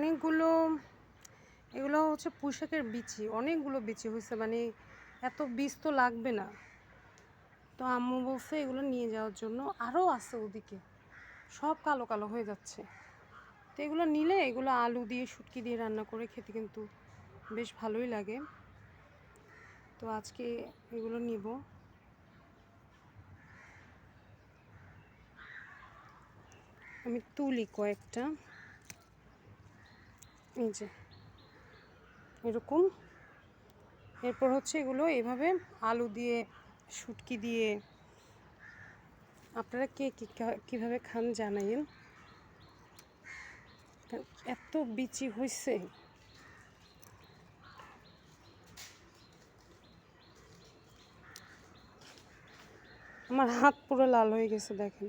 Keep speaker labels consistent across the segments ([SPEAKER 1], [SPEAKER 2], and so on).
[SPEAKER 1] অনেকগুলো, এগুলো হচ্ছে পুঁইশাকের বিচি, অনেকগুলো বিচি হয়েছে, মানে এত বীজ তো লাগবে না। তো আম্মু বলছে এগুলো নিয়ে যাওয়ার জন্য। আরও আছে ওদিকে, সব কালো কালো হয়ে যাচ্ছে। তো এগুলো নিলে এগুলো আলু দিয়ে শুটকি দিয়ে রান্না করে খেতে কিন্তু বেশ ভালোই লাগে। তো আজকে এগুলো নিব। আমি তুলি কয়েকটা, এই যে এরকম। এরপর হচ্ছে এগুলো এভাবে আলু দিয়ে শুটকি দিয়ে, আপনারা কে কীভাবে খান জানাইন। এত বিচি হয়েছে, আমার হাত পুরো লাল হয়ে গেছে, দেখেন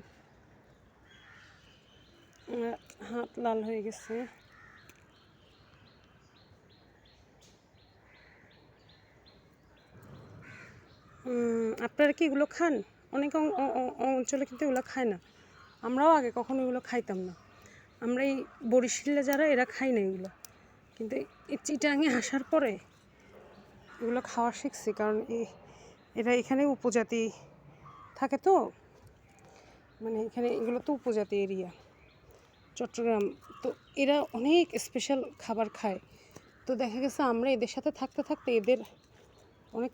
[SPEAKER 1] আমার হাত লাল হয়ে গেছে। আপনারা কি এগুলো খান? অনেক অঞ্চলে কিন্তু এগুলো খায় না। আমরাও আগে কখনো এগুলো খাইতাম না। আমরা এই বরিশালে যারা, এরা খাই না এগুলো, কিন্তু এই চিটাঙে আসার পরে এগুলো খাওয়া শিখছি। কারণ এরা এখানে উপজাতি থাকে, তো মানে এখানে এগুলো তো উপজাতি এরিয়া, চট্টগ্রাম। তো এরা অনেক স্পেশাল খাবার খায়। তো দেখা গেছে আমরা এদের সাথে থাকতে থাকতে এদের